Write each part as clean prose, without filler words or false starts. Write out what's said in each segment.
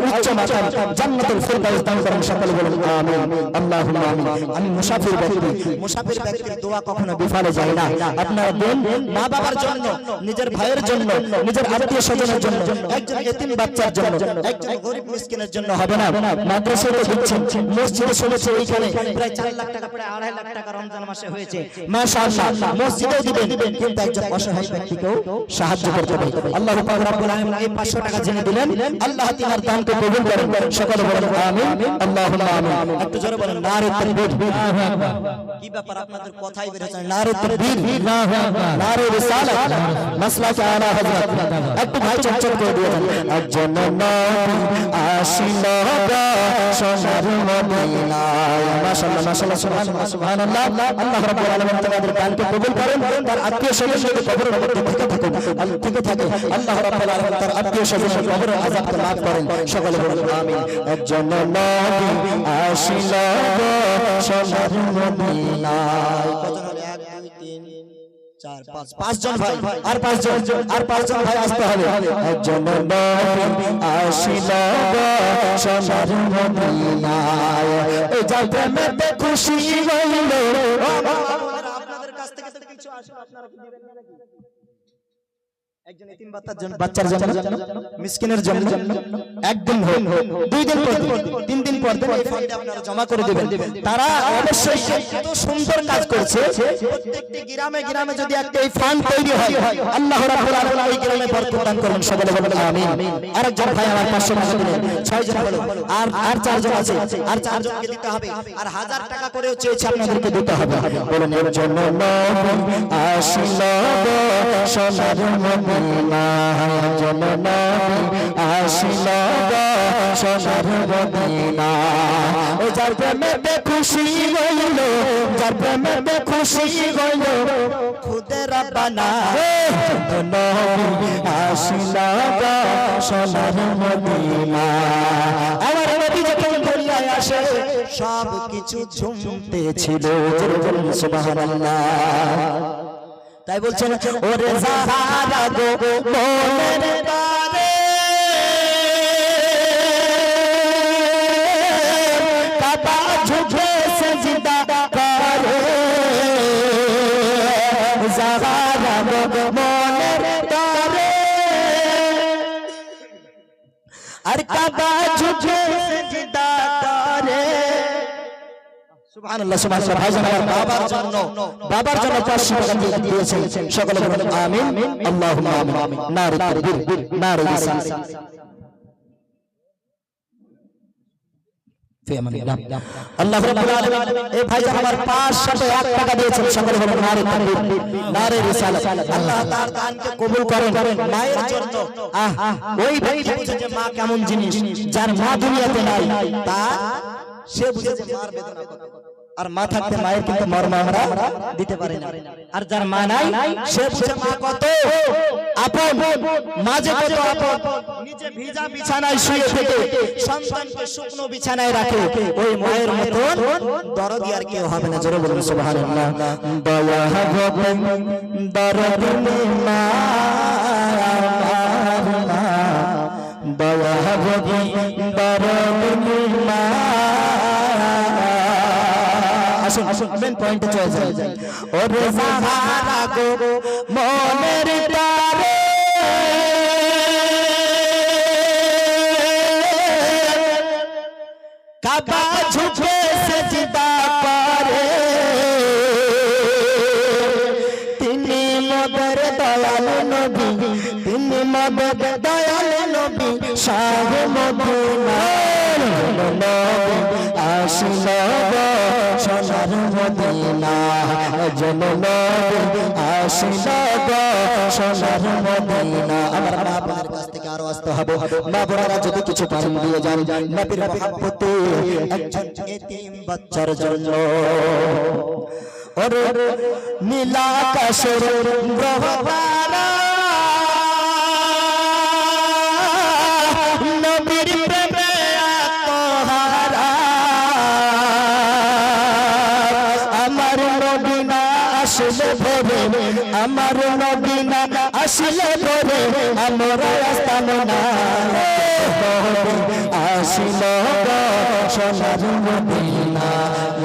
উচ্চ মাকাম জান্নাতুল ফিরদাউস দান করেন সকলে বলুন আমিন আল্লাহুম্মা আমিন। আমি মুসাফির ব্যক্তির দোয়া কখনো বিফলে যায় না। আপনারা দেন মা বাবার জন্য, নিজের ভাইয়ের জন্য, নিজের আত্মীয় স্বজনের জন্য, একজন এতিম বাচ্চার জন্য, একজন গরিব মিসকিনের জন্য হবে না। মাদ্রাসায় দিচ্ছেন, মসজিদে শুনেছে এইখানে প্রায় 4 লাখ টাকা, প্রায় 2.5 লাখ টাকা রমজান মাসে হয়েছে, মাশাআল্লাহ। মসজিদেও দিবেন, কিন্তু একজন অসহায় ব্যক্তিকেও সাহায্য করতে হবে। আল্লাহু পাক রব্বুল আলামিন এই 500 টাকা জেনে দিলেন, আল্লাহ তিনার দানকে কবুল করেন। সকলে বলেন আমিন আল্লাহুম্মা আমিন। একটু জোরে বলেন নারে তাকবীর। কি ব্যাপার আপনাদের কথাই বের হচ্ছে নারে তাকবীর, নারে রিসালাত, মাসলাকে আলা হযরত। একটু ভাই চঞ্চল করে দিয়ে দেন। একজন নবী আসিল সোনার মদিনায়। মাশাআল্লাহ মাশাআল্লাহ সুবহানাল্লাহ সুবহানাল্লাহ। আল্লাহ রাব্বুল আলামিন তাদের দানকে কবুল করেন, তার আত্মীয় স্বজনদের কবরের মধ্যে থেকে থাকে। আল্লাহ রাব্বুল আলামিন তার আত্মীয় স্বজনদের কবরের আযাবকে maaf করেন। সকলে বলুন আমিন। একজন নবী আসিল সোনার মদিনায়। কত হলো? 1 2 3 4 5 পাঁচজন ভাই, আর পাঁচজন ভাই আসতে হবে। একজন নবী আসিল সোনার মদিনায়, এই যাতে খুশি হইল। আপনাদের কাছ থেকে কিছু আসে, আপনারা কি দিবেন নাকি? একজন এতিম বাচ্চার জন্য, মিসকিনের জন্য, একদিন হোক, 2 দিন পর, 3 দিন পর এই ফান্ডে আপনারা জমা করে দিবেন। তারা অবশ্যই এত সুন্দর কাজ করছে, প্রত্যেকটি গ্রামে গ্রামে যদি একটা এই ফান্ড তৈরি হয়, আল্লাহ রাব্বুল আলামিন ওই গ্রামে বরকত দান করবেন। সকলে বলেন আমিন। আরেকজন ভাই আমার 500 টাকা দিলেন, 6 জন হলো, আর 4 জন আছে, আর 4 জনকে দিতে হবে, আর 1000 টাকা করেও চেয়েছে আপনাদেরকে দিতে হবে। বলেন এর জন্য নবী আসিল সোনার মদিনায়, জন নবী আসিল সোনার মদিনায়। যার প্রেমে খুশি হইল, যার প্রেমে খুশি হইল খুদে রব্বানা। নবী আসিল সোনার মদিনায়। আমার নবী যখন দুনিয়ায় আসে সব কিছু ঝুমতে ছিল, সুবহানাল্লাহ। তাই বলছেন ওরে যাহারা গো মনের দ্বারে কাবা ঝুঁকে সিজদা করে, যাহারা গো মনের দ্বারে আর কাবা ঝুঁকে সিজদা করে। সুবহানাল্লাহ সুবহানাল্লাহ। ভাইজান আমার বাবার জন্য 500 টাকা দিয়েছেন। সকলে বলেন আমিন আল্লাহুম্মা আমিন। নারে তাকবীর, নারে রিসালাত। আল্লাহ রাব্বুল আলামিন এই ভাইজান আমার 501 টাকা দিয়েছেন। সকলে বলেন নারে তাকবীর, নারে রিসালাত। আল্লাহ তার দানকে কবুল করেন। মায়ের জন্য ওই ব্যক্তি বুঝে যে মা কেমন জিনিস, যার মা দুনিয়াতে নাই, তার সে বুঝে যে মার বেদনা কত। আর মা থাকতে মায়ের কিন্তু মর্ম আমরা দিতে পারি না। আর যার মা নাই সে বুঝে মা কত আপন, মা যে কত আপন। নিজে ভিজা বিছানায় শুয়ে থেকে সন্তানকে শুকনো বিছানায় রাখে, ওই মায়ের মতন দরদি আর কেউ হবে না। জোরে বলুন সুবহানাল্লাহ। দয়া হবে দরদি মা, দয়া হবে দরদি মা। আসুন মেন পয়েন্টে চলে যাই। ওরে যাহারা গো মনের দ্বারে কাবা ঝুঁকে সিজদা করে, তিনি মোদের দয়াল নবী, তিনি মোদের দয়াল নবী, শাহ মদিনা। নবী আসিল সোনার মদিনায়, জন নবী আসিল সোনার মদিনায়। আমার মা বোনের কাছ থেকে আরো আসতে হবে। মা বোনেরা যদি কিছু পারেন দিয়ে যান নবীর মহব্বতে একজন এতিম বাচ্চার জন্য। ওরে নীলা আকাশের গ্রহতারা নবীর প্রেমে আত্মহারা, আমার নবী না আসলে ভোরে, আমার নবী না আসলে ভোরে আমরা আসতাম না। আসিল গো সোনার মদিনা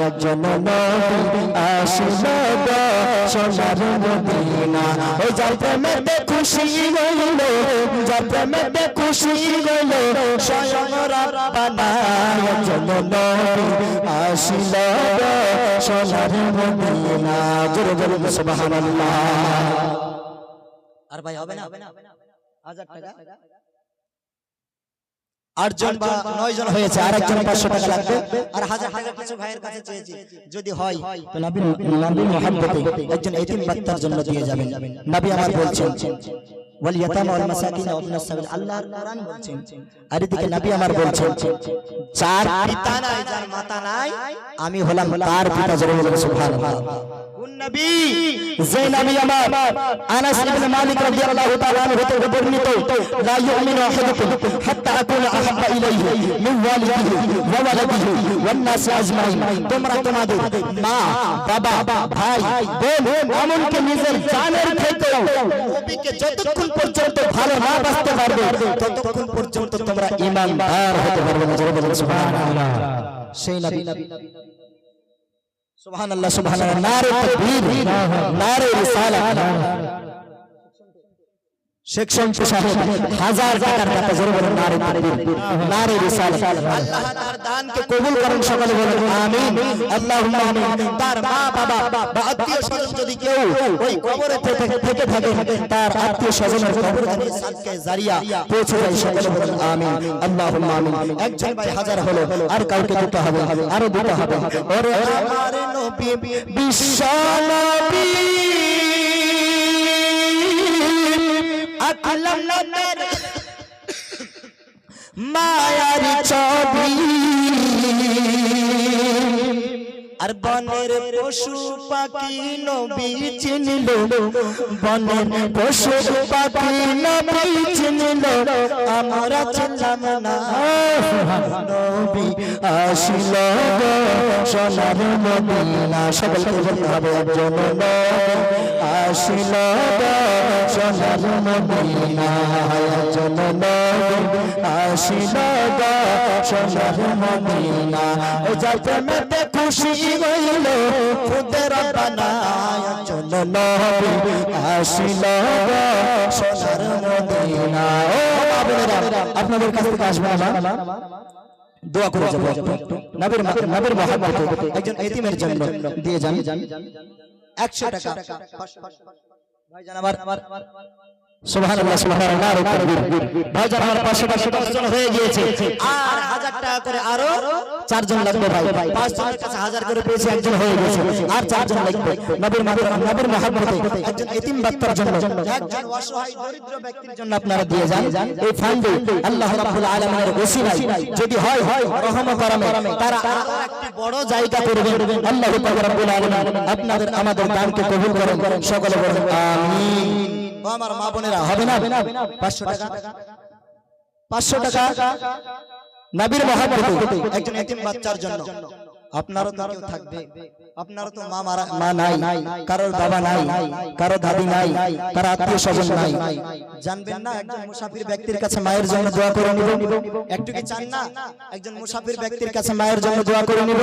একজন নবী আসিল গো সোনার মদিনা ওই যার প্রেমেতে খুশি হইল যার প্রেমেতে খুশি হইল স্বয়ং রব্বানা একজন নবী আসিল গো সোনার মদিনা জোরে জোরে সুবহানাল্লাহ আর ভাই হবে না 1000 টাকা 8 জন বা 9 জন হয়েছে আর একজন 500 টাকা লাগবে আর 1000 টাকা কিছু ভাইয়ের কাছে চেয়েছি যদি হয় তো নবীর মহব্বতে একজন এতিম বাচ্চার জন্য দিয়ে যাবেন নবী আমার বলছেন ওয়াল ইয়াতামা ওয়াল মাসাকিন ওয়া ইবনাস সাবিল আল্লাহর কোরআন বলছেন আর এদিকে নবী আমার বলছেন যার পিতা নাই যার মাতা নাই আমি হলাম তার পিতা জোরে বলুন সুবহানাল্লাহ কোন নবী যে নবী আমার আনাস ইবনে মালিক রাদিয়াল্লাহু তাআলা আনহু হতে বর্ণিত লা ইউমিনু আহাদুকুম হাত্তা আকুনা আহাব্বা ইলাইহি মিন ওয়ালিদিহি ওয়া ওয়ালাদিহি ওয়ান নাস আজমাইন তোমরা তোমাদের মা বাবা ভাই বোন এমনকি নিজের জানের থেকেও নবীকে যতক্ষণ পর্যন্ত ভালো না বাসতে পারবে ততক্ষণ পর্যন্ত তোমরা ঈমানদার হতে পারবে না জোরে বলুন সুবহানাল্লাহ সেই নবী সুবহানাল্লাহ সুবহানাল্লাহ নারে তাকবীর নারে রিসালাত শেখ শমসু সাহেব 1000 টাকার টাকা জোরে বলুন নারে তাকবীর নারে রিসালাত আল্লাহ তার দানকে কবুল করুন সকলে বলুন আমিন আল্লাহুম্মা আমিন তার মা বাবা বা আত্মীয় স্বজন যদি কেউ ওই কবরে থেকে থাকে তার আত্মীয় স্বজনের কবরে সাদকায়ে জারিয়া পৌঁছে যায় সকলে বলুন আমিন আল্লাহুম্মা আমিন একজন ভাই 1000 হলো আর কাউকে দিতে হবে আরো দিতে হবে ওরে আমার নবী বিশ্ব নবী আলম নবীর মায়ার ছবি আর বনের পশু পাখি নবী চিনল বনের পশু পাখি নবী চিনল আমরা চিনলাম না নবী আসিল গো সোনার মদিনা সকলকে বলতে হবে একজন নবী আসিল গো সোনার মদিনা একজন নবী আসিল গো সোনার মদিনা ও যার প্রেমেতে খুশি হইল খুদে রব্বানা একজন নবী আসিল গো সোনার মদিনা ও বাবারা আপনাদের কাছ থেকে আসবে না দোয়া করে যাব নবীর মহব্বতে একজন এতিমের জন্য দিয়ে যান 100 টাকা ভাইজান আমার সুবহানাল্লাহ সুবহানাল্লাহ নারে তাকবীর ভাইজান আমার 500 জন হয়ে গিয়েছে আর 1000 টাকা করে আরো 4 জন লাগবে ভাই 5 জনের কাছে 1000 করে পেয়েছে একজন হয়ে গেছে আর 4 জন লাগবে নবীর মহব্বতে একজন এতিম বাচ্চার জন্য একজন অসহায় দরিদ্র ব্যক্তির জন্য আপনারা দিয়ে যান এই ফান্ডে আল্লাহ রাব্বুল আলামিনের ওসিলায় যদি হয় রহম করমে তারা আরো একটি বড় জায়গা করবেন আল্লাহ রাব্বুল আলামিন আপনাদের আমাদের দানকে কবুল করেন সকলে বলেন আমিন ও আমার মা বোনেরা হবে না 500 টাকা নবীর মহব্বতে একজন এতিম বাচ্চার জন্য আপনারও তো কেউ থাকবে আপনারও তো মা নাই কারোর বাবা নাই কারো দাদি নাই কারো আত্মীয় স্বজন নাই জানবেন না একজন মুসাফির ব্যক্তির কাছে মায়ের জন্য দোয়া করে নিব একটু কি চান না একজন মুসাফির ব্যক্তির কাছে মায়ের জন্য দোয়া করে নিব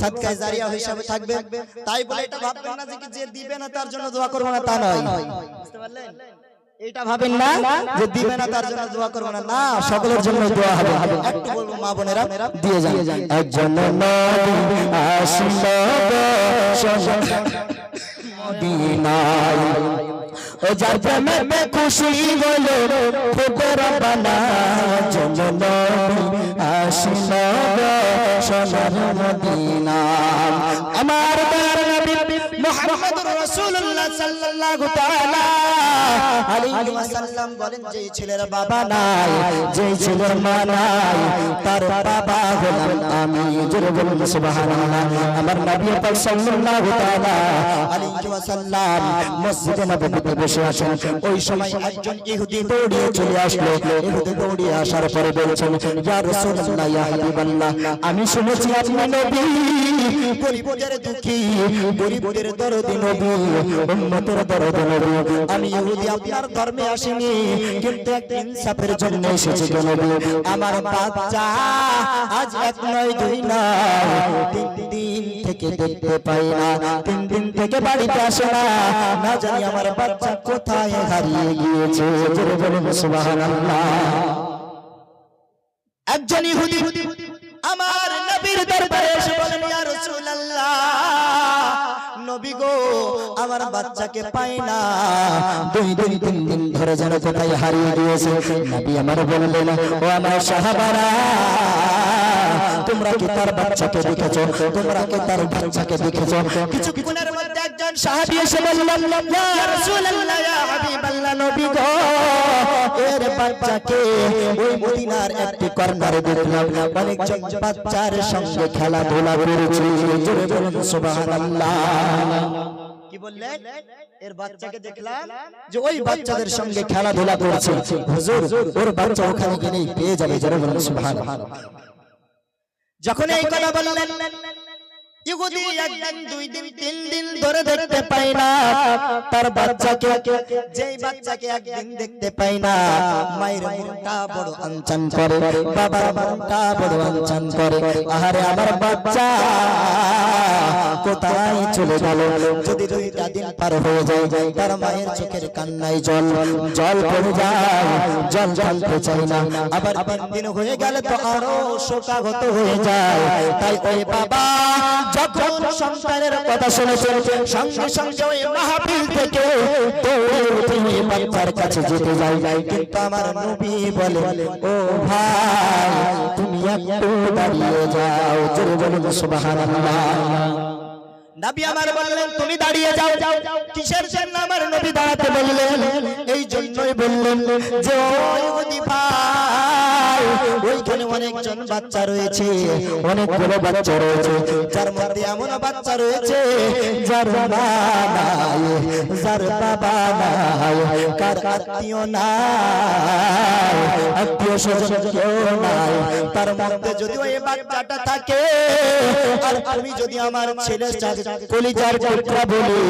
সাদকায়ে জারিয়া হিসাবে থাকবে তাই বলে এটা ভাববেন না যে দিবে না তার জন্য দোয়া করব না তা নয় বুঝতে পারলেন এটা ভাবেন না যে দিবে না তার জন্য দোয়া করব না না সকলের জন্য দোয়া হবে একটু বলবো মা বোনেরা দিয়ে যান একজন নবী আসিল গো সোনার মদিনায় ও যার প্রেমে খুশি হলো খুদে রব্বানা একজন নবী আসিল গো সোনার মদিনায় আমার দয়ার নবী মুহাম্মদুর রাসূলুল্লাহ সাল্লাল্লাহু তাআলা আলাইহি ওয়াসাল্লাম বলেন যে ছেলের বাবা নাই যে ছেলের মা নাই তার বাবা হলাম আমি জোরে বলুন সুবহানাল্লাহ আমার নবী পাক সাল্লাল্লাহু তাআলা আলাইহি ওয়াসাল্লাম মসজিদে নববীতে বসে আছেন ওই সময় একজন ইহুদি দৌড়িয়ে চলে আসলো ইহুদি দৌড়িয়ে আসার পরে বলছেন ইয়া রাসূলুল্লাহ ইয়া হাবিবাল্লাহ আমি শুনেছি আপনি নবী গরিবদের দুঃখী গরিবদের দরদি নবী উম্মতের দরদি নবী আমি ইহুদি আপনার ধর্মে আসেনি, কিন্তু এক ইনসাফের জন্য এসেছে গো নবী। আমার বাচ্চা আজ এক নয় দুই নয় 3 দিন থেকে দেখতে পাই না, 3 দিন থেকে বাড়িতে আসে না, না জানি আমার বাচ্চা কোথায় হারিয়ে গিয়েছে। জোরে বলুন সুবহানাল্লাহ। একজন ইহুদি আমার নবীর দরবারে এসে বলেন, ইয়া রাসূলুল্লাহ, নবী গো আমার বাচ্চাকে পাই না, 2 দিন 3 দিন ধরে যেন কোথায় হারিয়ে গিয়েছে। নবী আমার বললেন, ও আমার সাহাবারা, তোমরা কি তার বাচ্চাকে দেখেছো? তোমরা কি তার বাচ্চাকে দেখেছো? কিছুক্ষণের মধ্যে একজন সাহাবী এসে বললেন, ইয়া রাসূলুল্লাহ, ইয়া হাবিবাল্লাহ, নবী গো এর বাচ্চাকে ওই মদিনার একটি কর্নারে দেখলাম, অনেকজন বাচ্চার সঙ্গে খেলাধুলা করছে। জোরে বলুন সুবহানাল্লাহ। কি বললেন? এর বাচ্চাকে দেখলাম যে ওই বাচ্চাদের সঙ্গে খেলাধুলা করছে। হুজুর ওর বাচ্চা ওখানে গিয়ে পেয়ে যাবে। জোরে বলুন সুবহানাল্লাহ। যখন এই কথা বললেন, ইহুদি একদিন 2 দিন 3 দিন ধরে দেখতে পাই না তার বাচ্চাকে। যেই বাচ্চাকে একদিন দেখতে পাই না, মায়ের মনটা বড় আনচান করে, বাবার মনটা বড় আনচান করে। আহারে আমার বাচ্চা কোথায় চলে গেল? যদি 2টা দিন পার হয়ে যায়, তার মায়ের চোখের কান্নায় জল পড়ে যায়, জল জানতে চাই না। আবার 3 দিন হয়ে গেলে তো আরো শোকাহত হয়ে যায়। তাই ওই বাবা যখন সন্তানের কথা শুনেছেন, সঙ্গে সঙ্গে ওই মাহফিল থেকে দৌড়ে উঠে বাচ্চার কাছে যেতে যাই। কিন্তু আমার নবী বলে, ও ভাই তুমি একটু দাঁড়িয়ে যাও। জোরে বলুন সুবহানাল্লাহ। নবী আমার বললেন, তুমি দাঁড়িয়ে যাও। কিসের জন্য আমার নবী দাঁড়াতে বললেন? এই জন্যই বললেন যে ওই ইহুদি ভাই, ওইখানে অনেকজন বাচ্চা রয়েছে, অনেকগুলো বাচ্চা রয়েছে, যার মধ্যে এমন বাচ্চা রয়েছে যার মা নাই, যার বাবা নাই, কার আত্মীয় নাই, আত্মীয় স্বজন কেউ নাই। তার মধ্যে যদি ওই বাচ্চাটা থাকে, আর তুমি যদি আমার ছেলের কলিজার টুকরা বলি,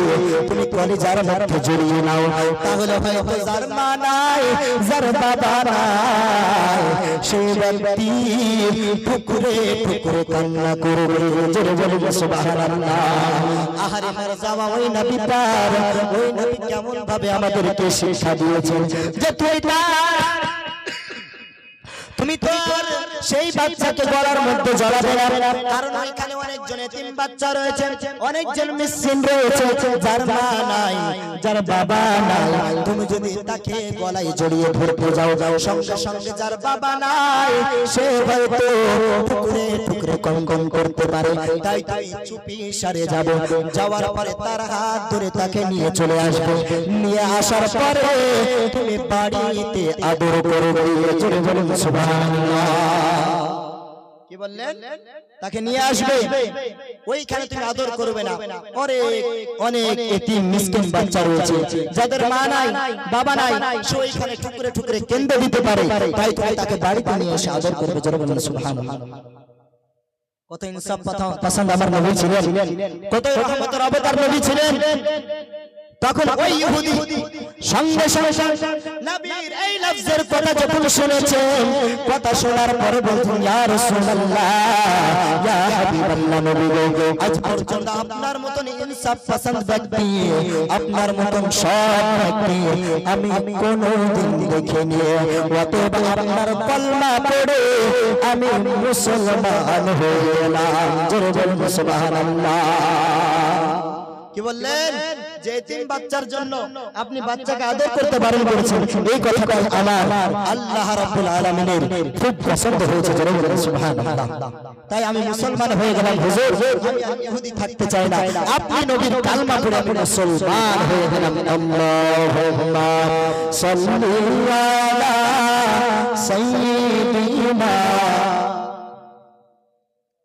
তুমি কলিজার মধ্যে জড়িয়ে নাও, তাহলে হয়তো যার মা নাই, যার বাবা নাই, সেই ব্যক্তি টুকরে টুকরে কান্না করবে। জোরে বলুন সুবহানাল্লাহ। আহারে আমার যাওয়া ওই নবী পার, ওই নবী কেমন ভাবে আমাদেরকে শিক্ষা দিয়েছেন যে তুমি তো সেই বাচ্চাকে গলার মধ্যে জড়াবে না, কারণ ওইখানে অনেকজন এতিম বাচ্চা রয়েছে, অনেকজন মিসকিন রয়েছে, যার মা নাই, যার বাবা নাই। তুমি যদি তাকে গলায় জড়িয়ে ধরতে যাও, সঙ্গে সঙ্গে যার বাবা নাই সে হয়তো টুকরে টুকরে কঙ্কন করতে পারে। তাই তাই চুপি সারে যাবে, যাওয়ার পরে তার হাত ধরে তাকে নিয়ে চলে আসবে। নিয়ে আসার পরে তুমি বাড়িতে আদর করবে। জোরে বলুন সুবহানাল্লাহ। কি বললেন? তাকে নিয়ে আসবে, ওইখানে তুমি আদর করবে না। অনেক এতিম মিসকিন বাচ্চা রয়েছে, যাদের মা নাই, বাবা নাই, সে ওইখানে টুকরে টুকরে কেন্দ্র দিতে পারে। তাই তুমি তাকে বাড়িতে নিয়ে এসে আদর করবে। জোরে বলুন সুবহানাল্লাহ। কত ইনসাফ পছন্দ আমার নবী ছিলেন, কত রহমতের অবতার নবী ছিলেন। তখন ওই ইহুদি সঙ্গে সঙ্গে নবীর এই লফজের কথা যখন শুনেছেন, কথা শোনার পরে বলতেন, ইয়া রাসূলুল্লাহ, ইয়া হাবিবাল্লাহ, নবী গো, আজ পর্যন্ত আপনার মতন ইনসাফ পছন্দ ব্যক্তি, আপনার মতন সৎ ব্যক্তি আমি কোনোদিন দেখিনি। অতএব আপনার কলমা পড়ে আমি মুসলমান হয়ে গেলাম। জোরে বলুন সুবহানাল্লাহ। কি বললেন? যে তিন বাচ্চার জন্য আপনি বাচ্চাকে আদর করতে বারণ করেছেন, এই কথাটা আমার আল্লাহ রাব্বুল আলামিনের খুব পছন্দ হয়েছে। জোরে বলুন সুবহানাল্লাহ। তাই আমি মুসলমান হয়ে গেলাম। হুজুর আমি আর ইহুদি থাকতে চাই না, আপনি নবীর কালমা পড়ে আমি মুসলমান হয়ে গেলাম। আল্লাহুম্মা সাল্লি আলা সাইয়্যিদিনা,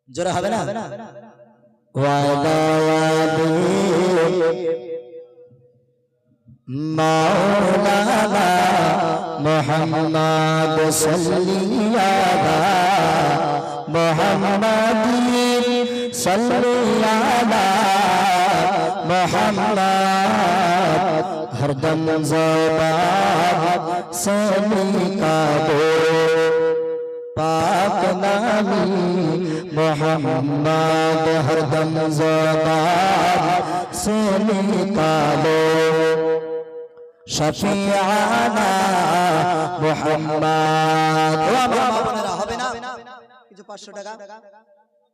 জোরে হবে না? ওয়ালা মাওলানা মুহাম্মদ সাল্লি আলা মুহাম্মাদিন সাল্লি আলা মুহাম্মদ। হর हरदम ज़बान से निकालो पाक नामी मोहम्मद हरदम ज़बान से निकालो शफीआना मोहम्मद। হবে না কিছু 500 টাকা?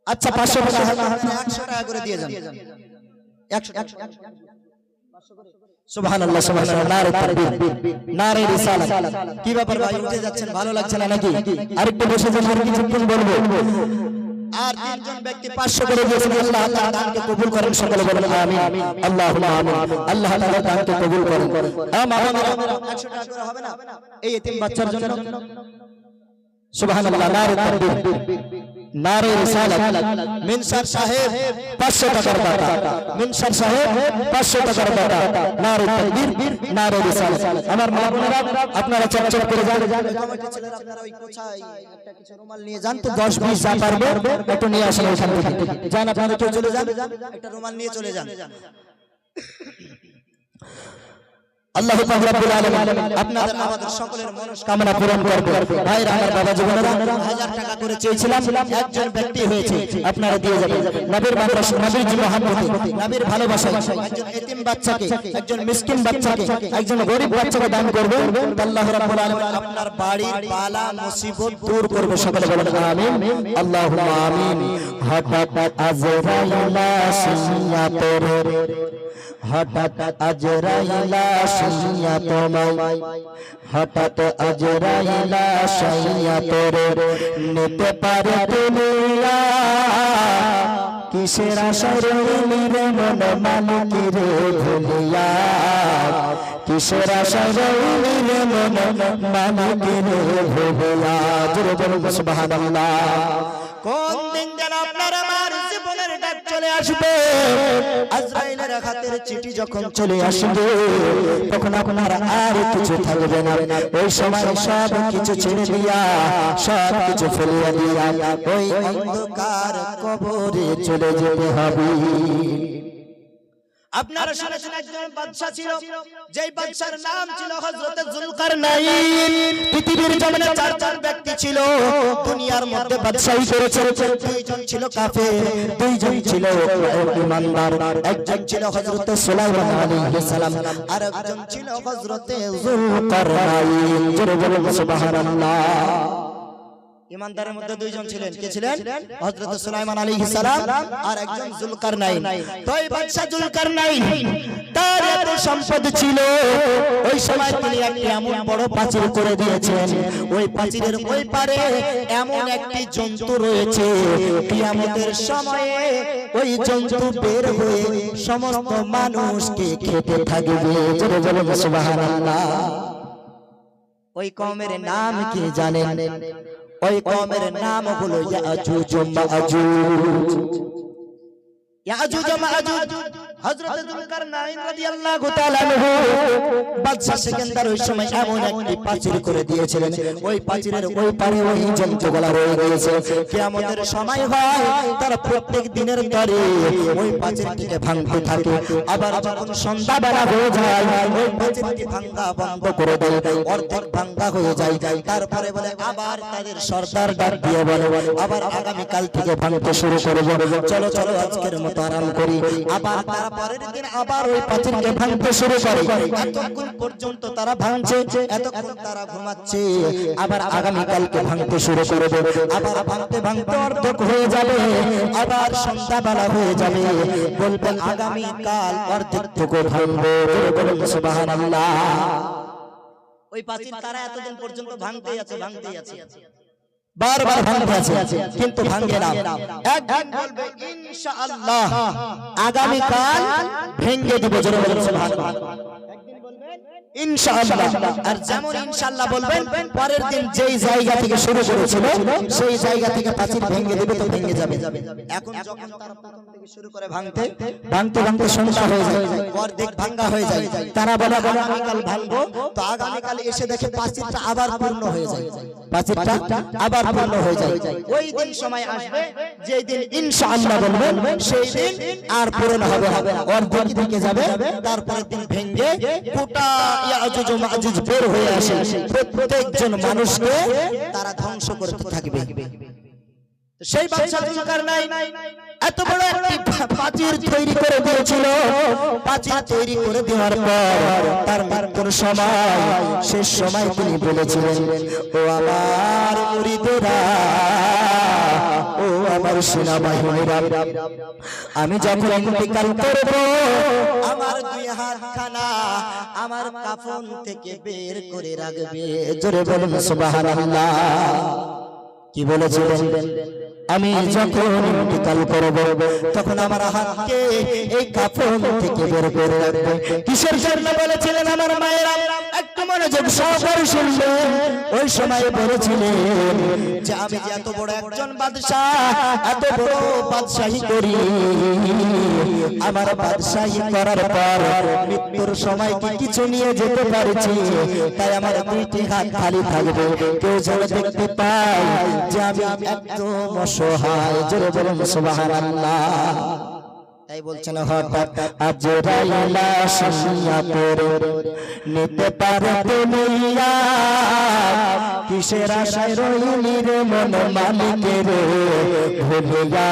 আচ্ছা 500 টাকা 100 টাকা করে দিয়ে যান। 100 সুবহানাল্লাহ সুবহানাল্লাহ নারে তাকবীর নারে রিসালাত। কি ব্যাপার ভাই উঠে যাচ্ছেন, ভালো লাগছে না নাকি? আরেকটু বসে যান, আর কিছুক্ষণ বলবো। আর তিনজন ব্যক্তি 500 করে দিয়েছেন। আল্লাহ তাআলা দানকে কবুল করেন, সকলে বলেন আমিন। আল্লাহুম্মা আমিন। আল্লাহ তাআলা দানকে কবুল করেন। আমাদের 100 টাকা করে হবে না এই এতিম বাচ্চার জন্য? সুবহানাল্লাহ নারে তাকবীর নারে রিসালাত। মিনসার সাহেব 500 টাকার দাতা, মিনসার সাহেব 500 টাকার দাতা। নারে তাকবীর নারে রিসালাত। আমার মা বোনেরা আপনারা চটচট করে যান, কমিটির ছেলেরা আপনারা ওই কোথায় একটা কিছু রুমাল নিয়ে যান তো, 10-20 যা পারবে একটু নিয়ে আসেন ওখান থেকে। যান আপনারা কেউ চলে যান, একটা রুমাল নিয়ে চলে যান। আল্লাহ পাক রব্বুল আলামিন আপনাদের আমাদের সকলের মনস্কামনা পূরণ করবে। ভাইরা আমার বাবা জীবনেরা 1000 টাকা করে চেয়েছিলাম, একজন ব্যক্তি হয়েছে, আপনারা দিয়ে যাবেন। নবীর মাদ্রাসা, নবীর মহব্বতে, নবীর ভালোবাসায় একজন এতিম বাচ্চাকে, একজন মিসকিন বাচ্চাকে, একজন গরীব বাচ্চাকে দান করবেন। আল্লাহ রাব্বুল আলামিন আপনার বাড়ির বালা মুসিবত দূর করবে, সকলে বলেন আমিন। আল্লাহুম্মা আমিন। হঠাৎ আজরাইলা আসিয়া তোরে, হঠাৎ আজরাইলা আসিয়া তোমায়, হঠাৎ আজরাইলা আসিয়া তোরে নিতে পারে দুনিয়া। কিসের আশায় রইলি রে মন মালিক রে ভুলিয়া, কিসের আশায় রইলি রে মন মালিক রে ভুলিয়া। জোরে বলুন সুবহানাল্লাহ। কোন দিন যেন আপনার আমার জীবনের ডাক চলে আসবে, আজরাইলের হাতের চিঠি যখন চলে আসবে, তখন আপনার আর কিছু থাকবে না। ওই সময় সব কিছু ছেড়ে দিয়া, সব কিছু ফেলে দিয়া ওই অন্ধকার কবরে চলে যেতে হবে। আপনারা শুনেছেন একজন বাদশা ছিল, যেই বাদশার নাম ছিল হযরত জুলকারনাইন। পৃথিবীর জমিনে 4 ব্যক্তি ছিল দুনিয়ার মধ্যে বাদশাহী করেছে। 2জন ছিল কাফের, 2জন ছিল ঈমানদার। একজন ছিল হযরত সুলাইমান আলাইহিস সালাম, আর একজন ছিল হযরত জুলকারনাইন। জোরে বলুন সুবহানাল্লাহ। ঈমানদারের মধ্যে 2জন ছিলেন, কে ছিলেন? হযরত সুলাইমান আলাইহিস সালাম আর একজন জুলকারনাইন। তো এই বাদশা জুলকারনাইন তার এত সম্পদ ছিল, ওই সময় তিনি একটি এমন বড় প্রাচীর করে দিয়েছেন, ওই প্রাচীরের ওই পারে এমন একটি জন্তু রয়েছে, কিয়ামতের সময়ে ওই জন্তু বের হয়ে সমস্ত মানুষকে খেতে থাকবে। জোরে বলুন সুবহানাল্লাহ। ওই কওমের নাম কি জানেন? ওই কওমের নাম হলো ইয়াজুজ মাআজুজ। ইয়াজুজ মাআজুজ হযরত জুলকারনাইন রাদিয়াল্লাহু তাআলা আনহু বাদশা সেকেন্দার ওই সময় এমন একটি প্রাচীর করে দিয়েছিলেন, ওই প্রাচীরের ওই পারে ওই জন্তুগুলা রয়ে গিয়েছে। কিয়ামতের সময় হয়, তার প্রত্যেক দিনের তরে ওই প্রাচীরটিকে ভাঙতে থাকে। আবার যখন সন্ধ্যাবেলা হয়ে যায়, ওই প্রাচীরটি ভাঙা বন্ধ করে দেয়, অর্ধেক ভাঙা হয়ে যায়। তারপরে বলে আবার তাদের সর্দার ডাক দিয়ে বলে আবার আগামী কাল থেকে ভাঙতে শুরু করব, চলো চলো আজকের মতো আরাম করি। আবার পরের দিন আবার ওই প্রাচীরকে ভাঙতে শুরু করে। এতক্ষণ পর্যন্ত তারা ভাঙছে, এতক্ষণ তারা ঘুমাচ্ছে, আবার আগামী কালকে ভাঙতে শুরু করবে। আবার ভাঙতে ভাঙতে অর্ধেক হয়ে যাবে, আবার সন্ধ্যাবেলা হয়ে যাবে, বলবেন আগামী কাল অর্ধেক থেকে ভাঙবো। বলুন সুবহানাল্লাহ। ওই প্রাচীর তারা এতদিন পর্যন্ত ভাঙতেই আছে, ভাঙতেই আছে, বারবার ভাঙতে আছে, কিন্তু ভাঙে না। একদিন বলবে ইনশাআল্লাহ আগামী কাল ভেঙে দিব। জোরে বলুন সুবহানাল্লাহ। একদিন বলবে ইনশাআল্লাহ। আর যেমন ইনশাআল্লাহ বলবেন, পরের দিন যেই জায়গা থেকে শুরু করেছিল সেই জায়গা থেকে প্রাচীর ভেঙে দেবে তো ভেঙে যাবে। এখন যখন তারা প্রথম থেকে শুরু করে ভাঙতে ভাঙতে ভাঙতে সন্ধ্যা হয়ে যায়, অর্ধেক ভাঙা হয়ে যায়, তারা বলে আগামীকাল ভাঙবো, তো আগামীকাল এসে দেখে প্রাচীরটা আবার পূর্ণ হয়ে যায়, প্রাচীরটা আবার পূর্ণ হয়ে যায়। ওই দিন সময় আসবে যেই দিন ইনশাআল্লাহ বলবেন, সেই দিন আর পূরণ হবে না, অর্ধেক থেকে যাবে, তারপরের দিন ভেঙে গোটা ইয়াজুজ ও মাজুজ বের হয়ে আসে, প্রত্যেকজন মানুষকে তারা ধ্বংস করতে থাকবে। সেই বাদশা জুলকারনাইন এত বড় একটি প্রাচীর তৈরি করে দিয়েছিল। প্রাচীর তৈরি করে দেওয়ার পর তার মৃত্যুর সময়, শেষ সময় তিনি বলেছিলেন, ও আমার মুরিদেরা, ও আমার সেনাবাহিনীরা, আমি যখন ইন্তেকাল করব, আমার দুই হাতখানা আমার কাফন থেকে বের করে রাখবে। জোরে বলুন সুবহানাল্লাহ। কি বলেছিলেন? আমি যখন ইন্তেকাল করব তখন আমার হাতকে এই কাফন থেকে বের করে রাখবে। কিসের জন্য বলেছিলেন আমার মায়েরা? একটু মনোযোগ সহকারে শুনবেন। ওই সময় বলেছিলেন যে আমি যে এত বড় একজন বাদশা, এত বড় বাদশাহী করি, আমার বাদশাহী করার পর মৃত্যুর সময় কি কিছু নিয়ে যেতে পারছি, তাই আমার দুইটি হাত খালি থাকবে। কেউ যেন দেখতে পায় যে আমি একদম অসহায়। জোরে বলুন সুবহানাল্লাহ। তাই বলছেন, হঠাৎ আজরাইল আসিয়া পড়ে নিতে পারতে নইয়া, কিসের আশায় রইলি রে মন মালিকের ভুলিয়া,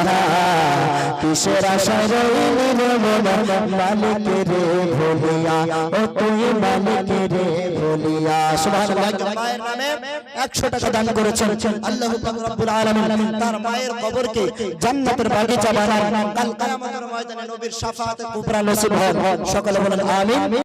কিসের আশায় রইলি রে মন মালিকের ভুলিয়া, ও তুই মালিকের ভুলিয়া। সুবহানাল্লাহ। মায়ের নামে 100 টাকা দান করেছেন আল্লাহ পাক রব্বুল আলামিন, তার মায়ের কবরকে জান্নাতের বাগিচা বানান, কাল কিয়ামতের ময়দানে নবীর শাফাআতে কুবরা নসিব হয়। সকলে বলেন আমিন।